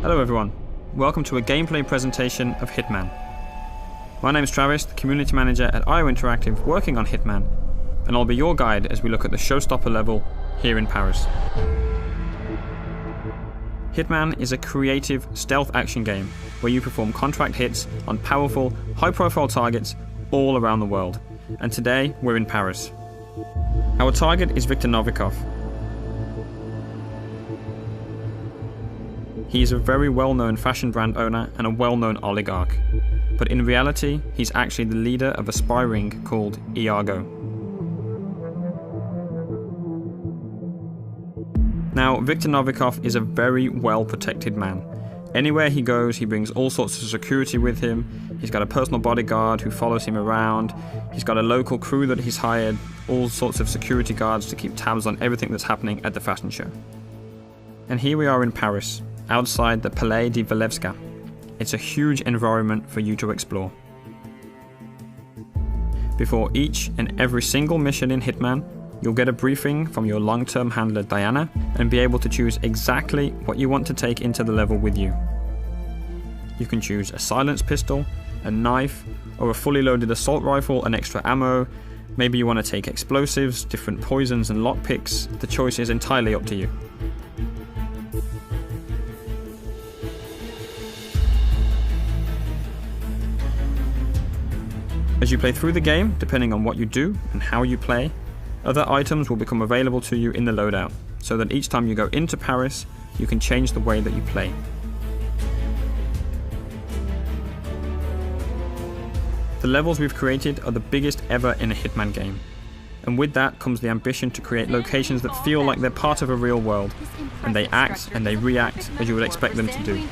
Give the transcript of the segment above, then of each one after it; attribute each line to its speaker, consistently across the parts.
Speaker 1: Hello everyone, welcome to a gameplay presentation of Hitman. My name is Travis, the Community Manager at IO Interactive working on Hitman, and I'll be your guide as we look at the showstopper level here in Paris. Hitman is a creative stealth action game where you perform contract hits on powerful, high-profile targets all around the world, and today we're in Paris. Our target is Viktor Novikov. He is a very well-known fashion brand owner and a well-known oligarch, but in reality, he's actually the leader of a spy ring called Iago. Now, Viktor Novikov is a very well-protected man. Anywhere he goes, he brings all sorts of security with him. He's got a personal bodyguard who follows him around. He's got a local crew that he's hired, all sorts of security guards to keep tabs on everything that's happening at the fashion show. And here we are in Paris, outside the Palais de Walewska. It's a huge environment for you to explore. Before each and every single mission in Hitman, you'll get a briefing from your long-term handler Diana and be able to choose exactly what you want to take into the level with you. You can choose a silenced pistol, a knife, or a fully loaded assault rifle and extra ammo. Maybe you want to take explosives, different poisons and lockpicks. The choice is entirely up to you. As you play through the game, depending on what you do and how you play, other items will become available to you in the loadout, so that each time you go into Paris, you can change the way that you play. The levels we've created are the biggest ever in a Hitman game, and with that comes the ambition to create locations that feel like they're part of a real world, and they act and they react as you would expect them to do.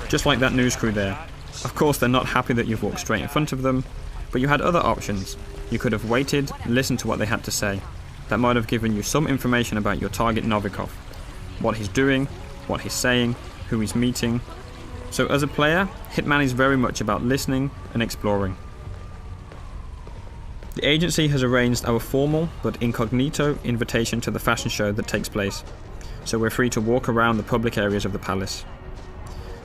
Speaker 1: Just like that news crew there. Of course they're not happy that you've walked straight in front of them, but you had other options. You could have waited, listened to what they had to say. That might have given you some information about your target Novikov. What he's doing, what he's saying, who he's meeting. So as a player, Hitman is very much about listening and exploring. The agency has arranged our formal but incognito invitation to the fashion show that takes place, so we're free to walk around the public areas of the palace.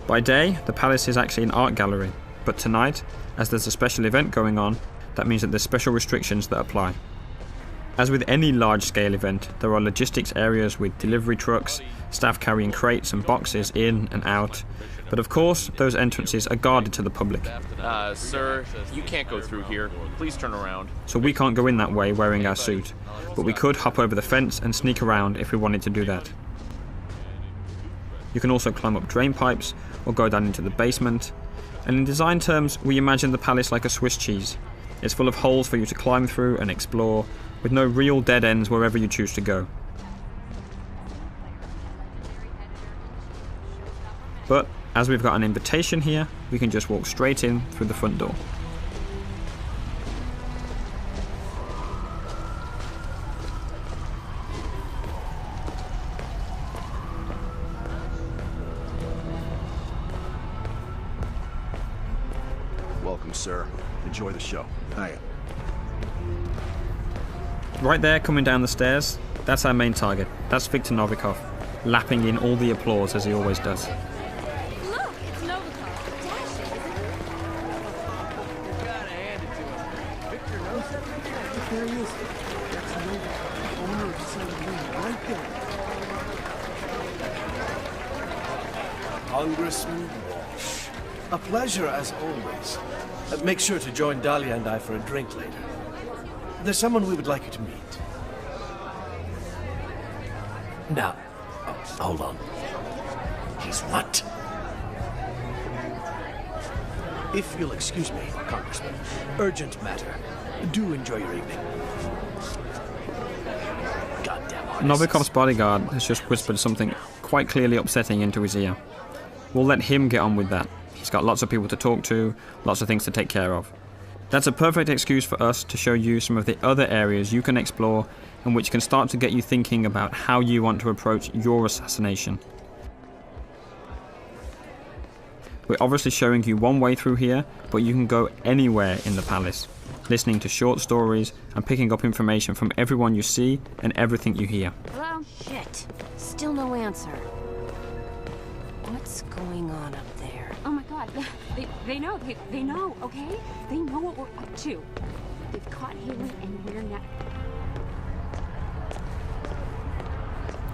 Speaker 1: By day, the palace is actually an art gallery, but tonight, as there's a special event going on, that means that there's special restrictions that apply. As with any large-scale event, there are logistics areas with delivery trucks, staff carrying crates and boxes in and out, but of course, those entrances are guarded to the public.
Speaker 2: Sir, you can't go through here. Please turn around.
Speaker 1: So we can't go in that way wearing our suit, but we could hop over the fence and sneak around if we wanted to do that. You can also climb up drain pipes or go down into the basement, and in design terms we imagine the palace like a Swiss cheese. It's full of holes for you to climb through and explore, with no real dead ends wherever you choose to go. But as we've got an invitation here, we can just walk straight in through the front door.
Speaker 3: Welcome, sir. Enjoy the show. Hiya.
Speaker 1: Right there, coming down the stairs, that's our main target. That's Viktor Novikov, lapping in all the applause as he always does.
Speaker 4: Look, it's Novikov. Dashing. You gotta hand it to him. Viktor knows it. There he is. That's Novikov, owner of Southern Ring, right there.
Speaker 5: Congressman Walsh. A pleasure as always. Make sure to join Dahlia and I for a drink later. There's someone we would like you to meet. Now, hold on. He's what? If you'll excuse me, Congressman. Urgent matter. Do enjoy your evening. Goddamn artists.
Speaker 1: Novikov's bodyguard has just whispered something quite clearly upsetting into his ear. We'll let him get on with that. He's got lots of people to talk to, lots of things to take care of. That's a perfect excuse for us to show you some of the other areas you can explore and which can start to get you thinking about how you want to approach your assassination. We're obviously showing you one way through here, but you can go anywhere in the palace, listening to short stories and picking up information from everyone you see and everything you hear.
Speaker 6: Hello? Shit. Still no answer. What's going on up there?
Speaker 7: Oh my god, they know, they know, okay? They know what we're up to. They've caught Haley and we're not...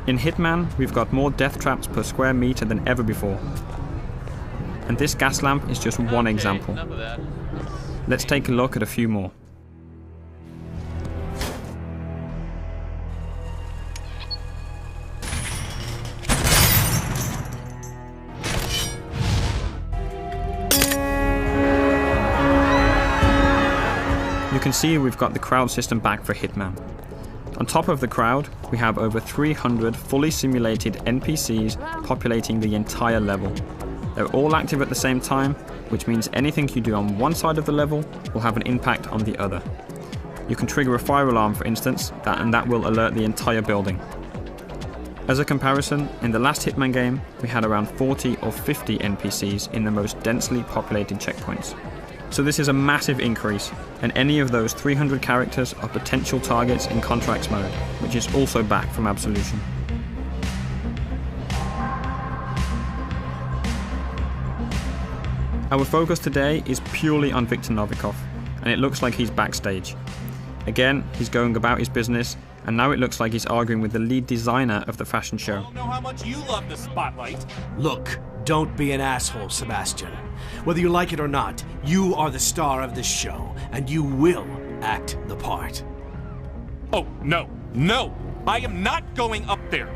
Speaker 1: In Hitman, we've got more death traps per square meter than ever before. And this gas lamp is just one example. Let's take a look at a few more. You can see we've got the crowd system back for Hitman. On top of the crowd, we have over 300 fully simulated NPCs populating the entire level. They're all active at the same time, which means anything you do on one side of the level will have an impact on the other. You can trigger a fire alarm, for instance, and that will alert the entire building. As a comparison, in the last Hitman game, we had around 40 or 50 NPCs in the most densely populated checkpoints. So this is a massive increase, and any of those 300 characters are potential targets in Contracts mode, which is also back from Absolution. Our focus today is purely on Viktor Novikov, and it looks like he's backstage. Again, he's going about his business, and now it looks like he's arguing with the lead designer of the fashion show.
Speaker 8: I don't know how much you love the spotlight.
Speaker 5: Look, don't be an asshole, Sebastian. Whether you like it or not, you are the star of this show, and you will act the part.
Speaker 8: Oh, no, no! I am not going up there!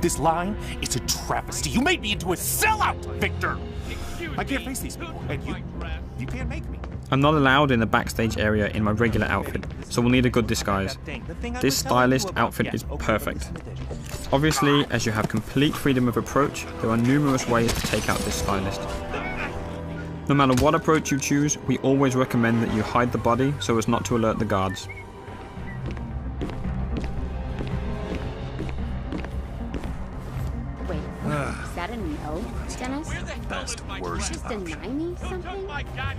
Speaker 8: This line is a travesty. You made me into a sellout, Victor! I can't face these people, and you can't make me.
Speaker 1: I'm not allowed in the backstage area in my regular outfit, so we'll need a good disguise. This stylist outfit is perfect. Obviously, as you have complete freedom of approach, there are numerous ways to take out this stylist. No matter what approach you choose, we always recommend that you hide the body so as not to alert the guards.
Speaker 7: Wait, is that a no, Dennis?
Speaker 3: Best, worst.
Speaker 7: Just deny me something?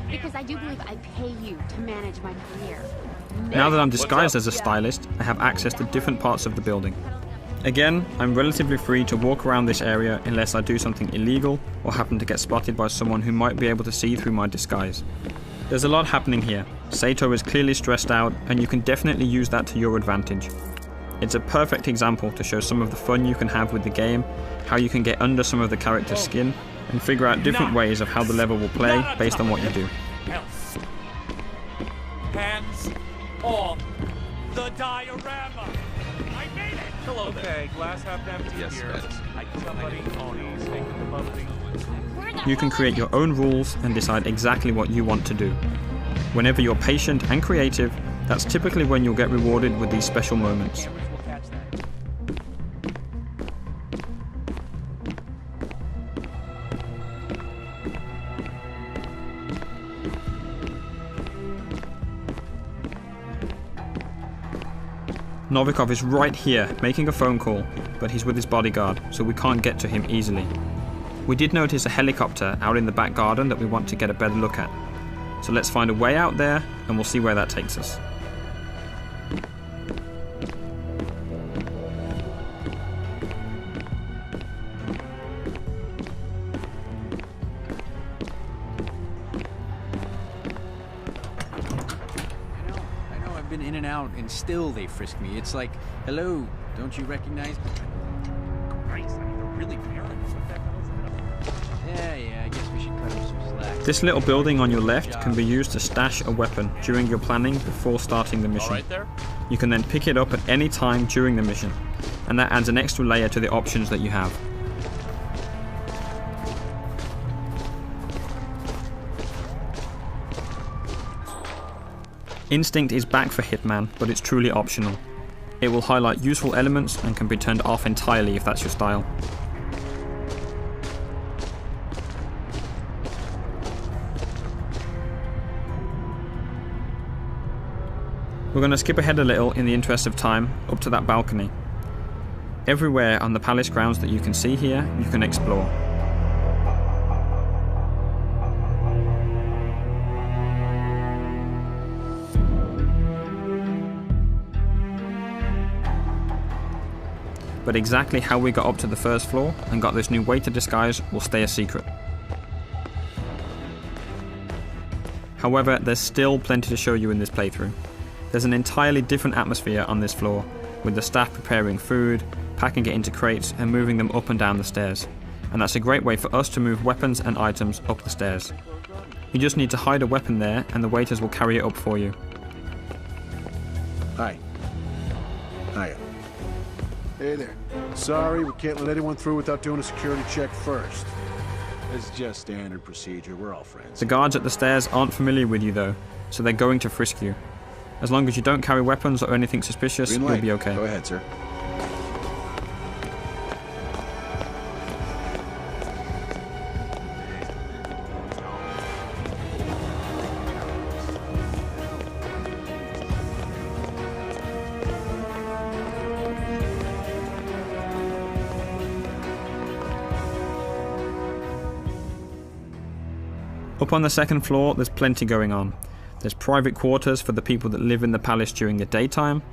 Speaker 7: Because I do believe I pay you to manage my career.
Speaker 1: Now that I'm disguised as a stylist, I have access to different parts of the building. Again, I'm relatively free to walk around this area unless I do something illegal or happen to get spotted by someone who might be able to see through my disguise. There's a lot happening here. Sato is clearly stressed out, and you can definitely use that to your advantage. It's a perfect example to show some of the fun you can have with the game, how you can get under some of the character's skin, and figure out different ways of how the level will play based on what you do.
Speaker 8: Hands off the diorama! I made it! Hello there. Okay, glass half empty here. Somebody owns taking the bubbly.
Speaker 1: You can create your own rules and decide exactly what you want to do. Whenever you're patient and creative, that's typically when you'll get rewarded with these special moments. Novikov is right here, making a phone call, but he's with his bodyguard, so we can't get to him easily. We did notice a helicopter out in the back garden that we want to get a better look at. So let's find a way out there, and we'll see where that takes us.
Speaker 9: In and out, and still they frisk me. It's like, hello, don't you recognize me?
Speaker 8: Christ, I mean, they're really parents. What the hell is that?
Speaker 9: Yeah, I guess we should cut them some slack.
Speaker 1: This little building on your left can be used to stash a weapon during your planning before starting the mission.
Speaker 2: Right there?
Speaker 1: You can then pick it up at any time during the mission, and that adds an extra layer to the options that you have. Instinct is back for Hitman, but it's truly optional. It will highlight useful elements and can be turned off entirely if that's your style. We're going to skip ahead a little in the interest of time, up to that balcony. Everywhere on the palace grounds that you can see here, you can explore. but exactly how we got up to the first floor and got this new waiter disguise will stay a secret. However, there's still plenty to show you in this playthrough. There's an entirely different atmosphere on this floor, with the staff preparing food, packing it into crates and moving them up and down the stairs. And that's a great way for us to move weapons and items up the stairs. You just need to hide a weapon there and the waiters will carry it up for you.
Speaker 3: Hi. Hiya. Hey there. Sorry, we can't let anyone through without doing a security check first. It's just standard procedure. We're all friends.
Speaker 1: The guards at the stairs aren't familiar with you though, so they're going to frisk you. As long as you don't carry weapons or anything suspicious, you'll be okay.
Speaker 3: Go ahead, sir.
Speaker 1: Up on the second floor, there's plenty going on. There's private quarters for the people that live in the palace during the daytime,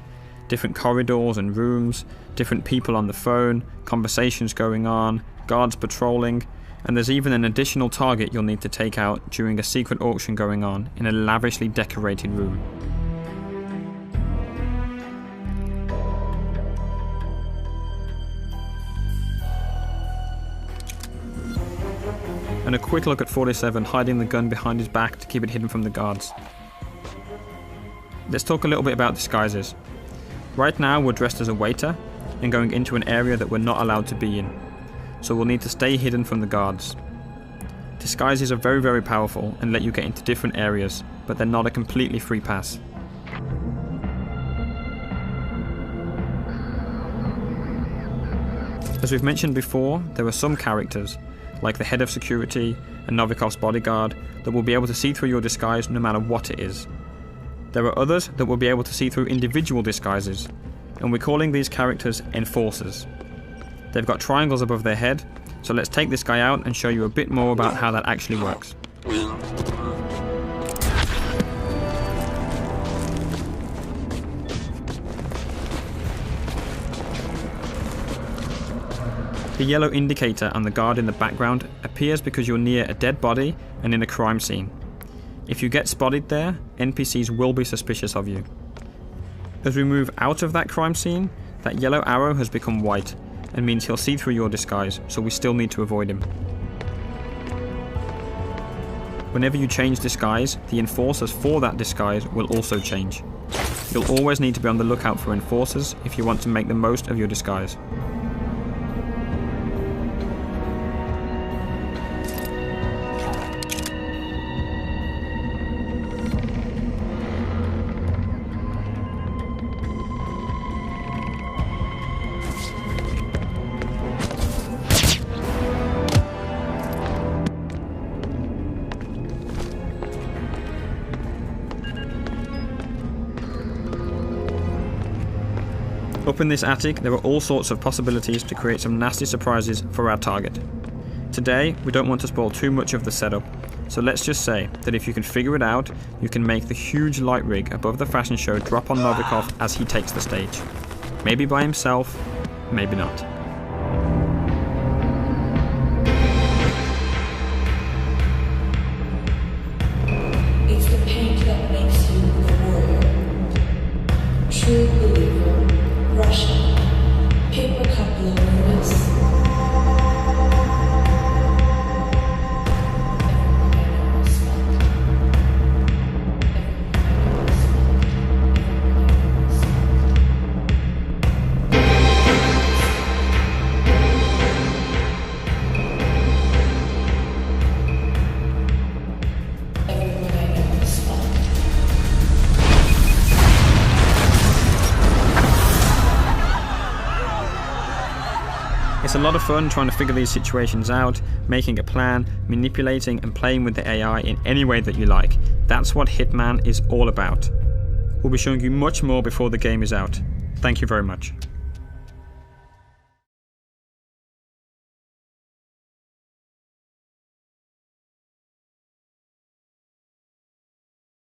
Speaker 1: different corridors and rooms, different people on the phone, conversations going on, guards patrolling, and there's even an additional target you'll need to take out during a secret auction going on in a lavishly decorated room. And a quick look at 47 hiding the gun behind his back to keep it hidden from the guards. Let's talk a little bit about disguises. Right now we're dressed as a waiter and going into an area that we're not allowed to be in, so we'll need to stay hidden from the guards. Disguises are very powerful and let you get into different areas, but they're not a completely free pass. As we've mentioned before, there are some characters, like the head of security and Novikov's bodyguard, that will be able to see through your disguise no matter what it is. There are others that will be able to see through individual disguises, and we're calling these characters enforcers. They've got triangles above their head, so let's take this guy out and show you a bit more about how that actually works. The yellow indicator on the guard in the background appears because you're near a dead body and in a crime scene. If you get spotted there, NPCs will be suspicious of you. As we move out of that crime scene, that yellow arrow has become white and means he'll see through your disguise, so we still need to avoid him. Whenever you change disguise, the enforcers for that disguise will also change. You'll always need to be on the lookout for enforcers if you want to make the most of your disguise. Up in this attic, there are all sorts of possibilities to create some nasty surprises for our target. Today, we don't want to spoil too much of the setup, so let's just say that if you can figure it out, you can make the huge light rig above the fashion show drop on Novikov as he takes the stage. Maybe by himself, maybe not.
Speaker 10: It's the paint that makes you a warrior. True believer. Russian. Paper cup loneliness.
Speaker 1: It's a lot of fun trying to figure these situations out, making a plan, manipulating and playing with the AI in any way that you like. That's what Hitman is all about. We'll be showing you much more before the game is out. Thank you very much.